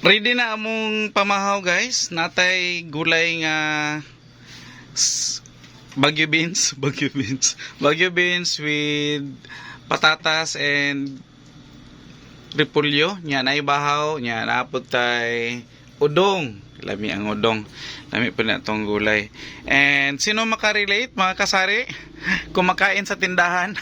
Ready na among pamahaw guys. Natay gulay nga Baguio beans, Baguio beans. Baguio beans with patatas and repolyo. Nya na ibahaw, nya naapod tay udong. Lami ang udong. Lami po na itong gulay. And sino makarelate mga kasari? Kumakain sa tindahan.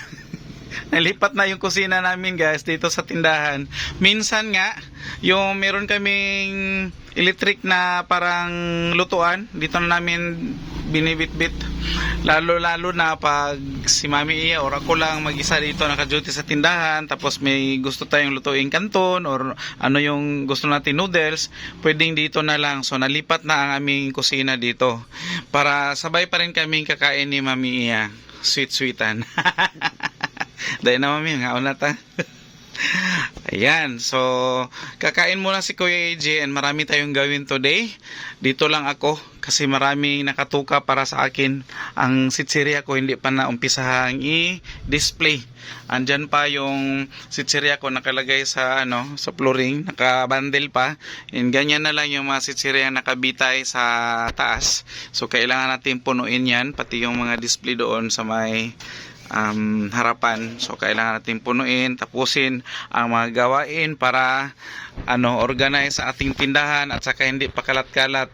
Nalipat na yung kusina namin guys dito sa tindahan. Minsan nga, yung meron kaming electric na parang lutuan, dito na namin binibit-bit. Lalo na pag si Mami Iya or ako lang mag-isa dito naka-duty sa tindahan, tapos may gusto tayong lutuing kanton or ano yung gusto natin noodles, pwedeng dito na lang. So nalipat na ang aming kusina dito para sabay pa rin kaming kakain ni Mami Iya. Sweet-sweetan. Dahil na Mami, nga una ta. Ayan, so kakain muna si Kuya AJ and marami tayong gawin today. Dito lang ako kasi maraming nakatuka para sa akin. Ang sitsirya ko hindi pa na umpisahang i-display. Andyan pa yung sitsirya ko nakalagay sa sa flooring, nakabundle pa. And ganyan na lang yung mga sitsirya nakabitay sa taas. So kailangan natin punuin yan, pati yung mga display doon sa may harapan. So kailangan natin punuin, tapusin ang mga gawain para organize sa ating tindahan at saka hindi pakalat-kalat.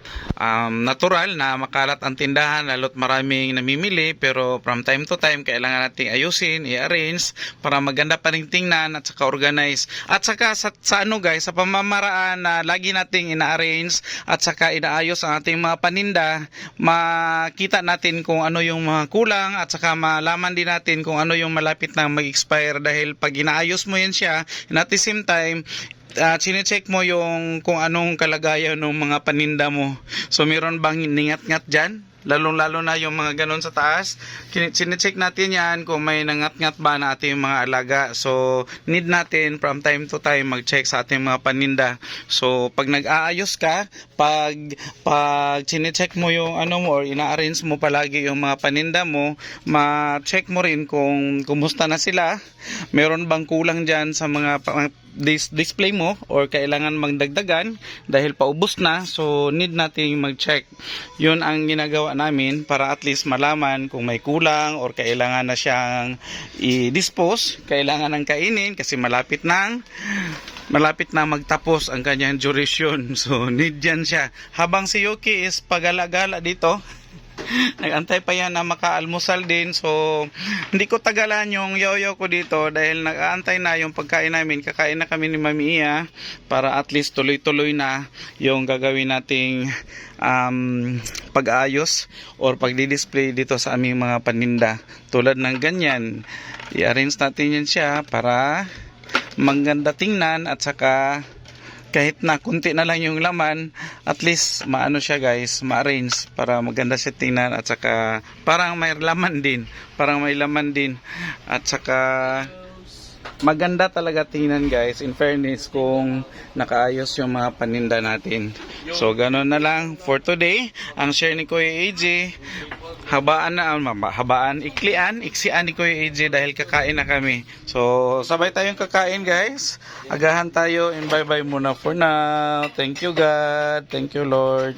Natural na makalat ang tindahan lalo't maraming namimili, pero from time to time kailangan nating ayusin, i-arrange para maganda pa rin tingnan at saka organize. At saka sa guys, sa pamamaraan na lagi nating ina-arrange at saka inaayos ang ating mga paninda, makita natin kung ano yung mga kulang at saka malaman din natin kung ano yung malapit na mag-expire, dahil pag inaayos mo yan siya and at the same time sinecheck mo yung kung anong kalagayan ng mga paninda mo. So meron bang ningat-ngat dyan? Lalo na yung mga ganon sa taas. Sinecheck natin yan kung may nangat-ngat ba na ating mga alaga. So need natin from time to time mag-check sa ating mga paninda. So pag nag-aayos ka, pag sinecheck mo yung mo or ina-arrange mo palagi yung mga paninda mo, ma-check mo rin kung kumusta na sila. Meron bang kulang dyan sa mga display mo or kailangan magdagdagan dahil paubos na. So need natin mag-check. Yun ang ginagawa namin para at least malaman kung may kulang or kailangan na siyang i-dispose, kailangan ng kainin kasi malapit na magtapos ang kanyang duration. So need yan siya. Habang si Yuki is pagala-gala dito, nag-antay pa yan na makaalmusal din. So hindi ko tagalan yung yoyo ko dito dahil nag-aantay na yung pagkain namin. Kakain na kami ni Mami Iya para at least tuloy-tuloy na yung gagawin nating pag-aayos or pagdi-display dito sa aming mga paninda. Tulad ng ganyan, i-arrange natin yan siya para maganda tingnan at saka kahit na kunti na lang yung laman, at least maano siya guys, ma-arrange para maganda siya tingnan at saka parang may laman din, at saka maganda talaga tingnan guys, in fairness, kung nakaayos yung mga paninda natin. So ganun na lang for today ang share ni Kuya AJ. Iksian ni Kuya AJ dahil kakain na kami. So sabay tayong kakain guys, agahan tayo and bye bye muna for now. Thank you God, thank you Lord.